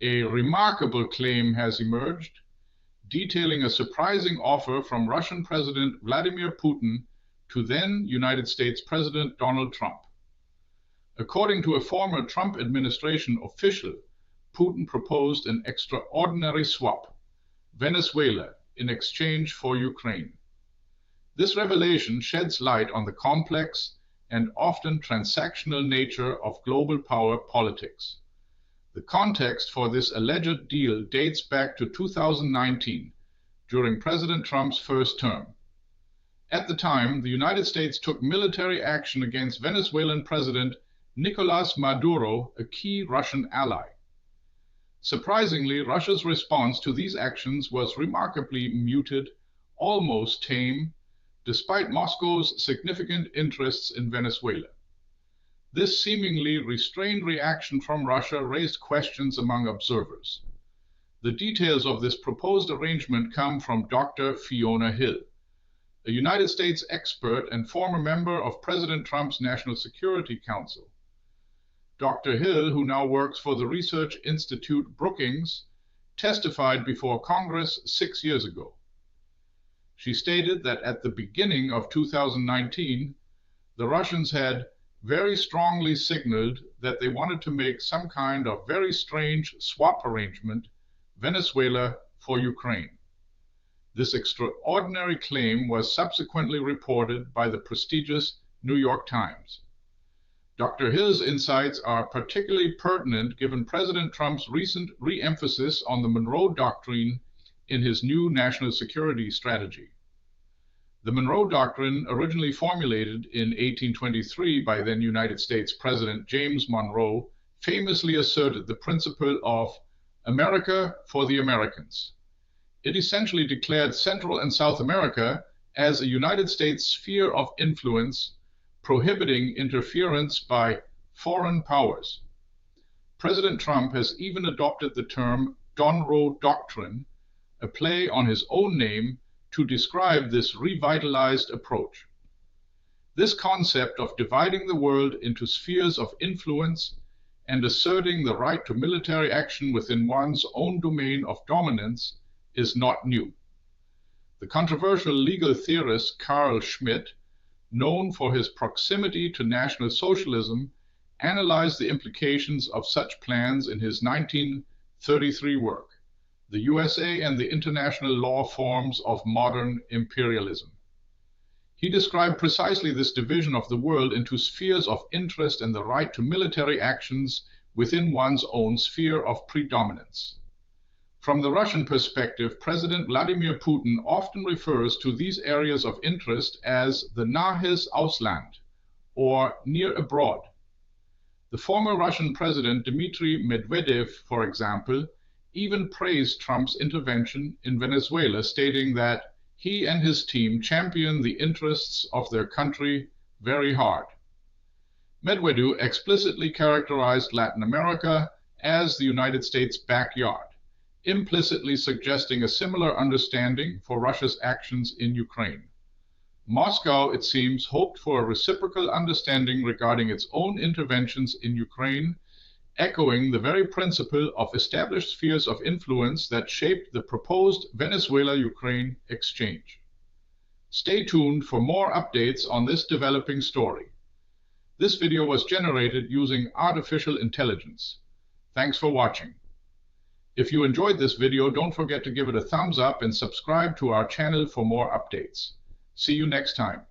A remarkable claim has emerged, detailing a surprising offer from Russian President Vladimir Putin to then United States President Donald Trump. According to a former Trump administration official, Putin proposed an extraordinary swap, Venezuela, in exchange for Ukraine. This revelation sheds light on the complex and often transactional nature of global power politics. The context for this alleged deal dates back to 2019, during President Trump's first term. At the time, the United States took military action against Venezuelan President Nicolás Maduro, a key Russian ally. Surprisingly, Russia's response to these actions was remarkably muted, almost tame, despite Moscow's significant interests in Venezuela. This seemingly restrained reaction from Russia raised questions among observers. The details of this proposed arrangement come from Dr. Fiona Hill, a United States expert and former member of President Trump's National Security Council. Dr. Hill, who now works for the research institute Brookings, testified before Congress 6 years ago. She stated that at the beginning of 2019, the Russians had very strongly signaled that they wanted to make some kind of very strange swap arrangement, Venezuela for Ukraine. This extraordinary claim was subsequently reported by the prestigious New York Times. Dr. Hill's insights are particularly pertinent given President Trump's recent re-emphasis on the Monroe Doctrine in his new national security strategy. The Monroe Doctrine, originally formulated in 1823 by then United States President James Monroe, famously asserted the principle of America for the Americans. It essentially declared Central and South America as a United States sphere of influence, prohibiting interference by foreign powers. President Trump has even adopted the term Donroe Doctrine, a play on his own name, to describe this revitalized approach. This concept of dividing the world into spheres of influence and asserting the right to military action within one's own domain of dominance is not new. The controversial legal theorist Carl Schmitt, known for his proximity to National Socialism, analyzed the implications of such plans in his 1933 work, The USA and the International Law Forms of Modern Imperialism. He described precisely this division of the world into spheres of interest and the right to military actions within one's own sphere of predominance. From the Russian perspective, President Vladimir Putin often refers to these areas of interest as the nahes Ausland, or near abroad. The former Russian President Dmitry Medvedev, for example, even praised Trump's intervention in Venezuela, stating that he and his team champion the interests of their country very hard. Medvedev explicitly characterized Latin America as the United States' backyard, implicitly suggesting a similar understanding for Russia's actions in Ukraine. Moscow, it seems, hoped for a reciprocal understanding regarding its own interventions in Ukraine, echoing the very principle of established spheres of influence that shaped the proposed Venezuela-Ukraine exchange. Stay tuned for more updates on this developing story. This video was generated using artificial intelligence. Thanks for watching. If you enjoyed this video, don't forget to give it a thumbs up and subscribe to our channel for more updates. See you next time.